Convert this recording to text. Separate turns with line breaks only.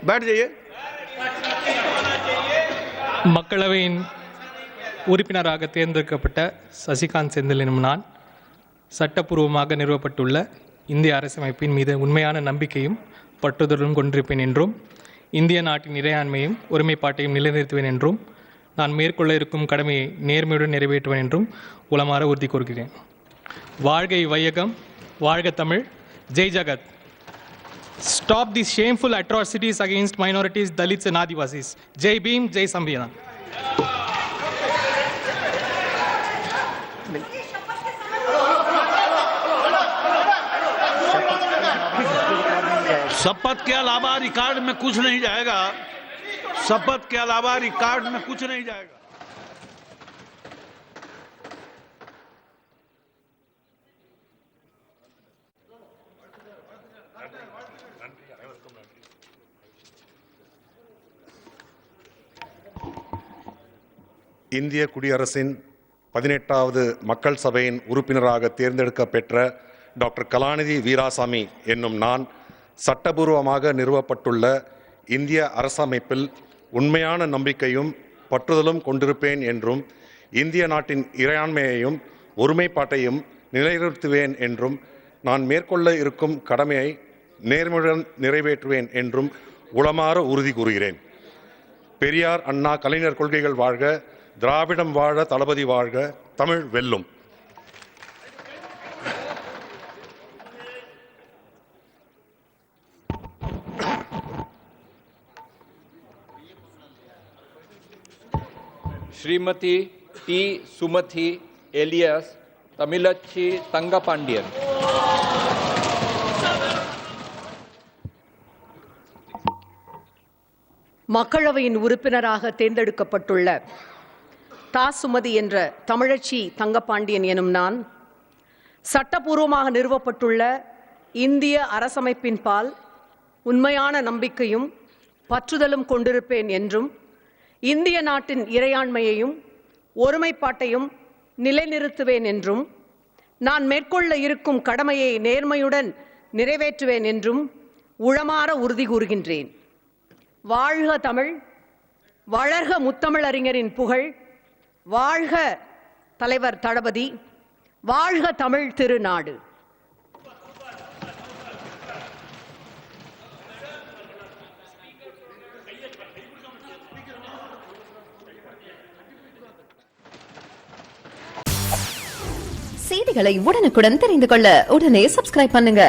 बैठ जाइए.
மக்களவையின் உறுப்பினராக தேர்ந்தெடுக்கப்பட்ட சசிகாந்த் செந்தில் எனும் நான் சட்டப்பூர்வமாக நிறுவப்பட்டுள்ள இந்திய அரசமைப்பின் மீது உண்மையான நம்பிக்கையும் பற்றுதலும் கொண்டிருப்பேன் என்றும் இந்திய நாட்டின் இறையாண்மையும் ஒருமைப்பாட்டையும் நிலைநிறுத்துவேன் என்றும் நான் மேற்கொள்ள இருக்கும் கடமையை நேர்மையுடன் நிறைவேற்றுவேன் என்றும் உளமாற உறுதி கூறுகிறேன். வாழ்க வையகம், வாழ்க தமிழ், ஜெய் ஜகத். Stop these shameful atrocities against minorities, Dalits and Adivasis. Jai Bhim, Jai Samvidhan.
शपथ के अलावा रिकॉर्ड में कुछ नहीं जाएगा. शपथ के अलावा रिकॉर्ड में कुछ नहीं जाएगा.
இந்திய குடியரசின் 18வது மக்கள் சபையின் உறுப்பினராக தேர்ந்தெடுக்கப்பெற்ற டாக்டர் கலாநிதி வீராசாமி என்னும் நான் சட்டபூர்வமாக நிறுவப்பட்டுள்ள இந்திய அரசமைப்பில் உண்மையான நம்பிக்கையும் பற்றுதலும் கொண்டிருப்பேன் என்றும் இந்திய நாட்டின் இறையாண்மையையும் ஒருமைப்பாட்டையும் நிலைநிறுத்துவேன் என்றும் நான் மேற்கொள்ள இருக்கும் கடமையை நேர்மையுடன் நிறைவேற்றுவேன் என்றும் உளமாற உறுதி கூறுகிறேன். பெரியார், அண்ணா, கலைஞர் கொள்கைகள் வாழ்க, திராவிடம் வாழ, தளபதி வாழ்க, தமிழ் வெல்லும்.
Shrimati T Sumathi alias Thamizhachi Thangapandian.
மக்களவையின் உறுப்பினராக தேர்ந்தெடுக்கப்பட்டுள்ள தா சுமதி என்ற தமிழச்சி தங்கப்பாண்டியன் எனும் நான் சட்டபூர்வமாக நிறுவப்பட்டுள்ள இந்திய அரசமைப்பின் பால் உண்மையான நம்பிக்கையும் பற்றுதலும் கொண்டிருப்பேன் என்றும் இந்திய நாட்டின் இறையாண்மையையும் ஒருமைப்பாட்டையும் நிலைநிறுத்துவேன் என்றும் நான் மேற்கொள்ள இருக்கும் கடமையை நேர்மையுடன் நிறைவேற்றுவேன் என்றும் உளமாற உறுதி கூறுகின்றேன். வாழ்க தமிழ், வளர்க முத்தமிழறிஞரின் புகழ், வாழ்க தலைவர் தளபதி, வாழ்க தமிழ் திருநாடு.
செய்திகளை உடனுக்குடன் தெரிந்து கொள்ள உடனே சப்ஸ்கிரைப் பண்ணுங்க.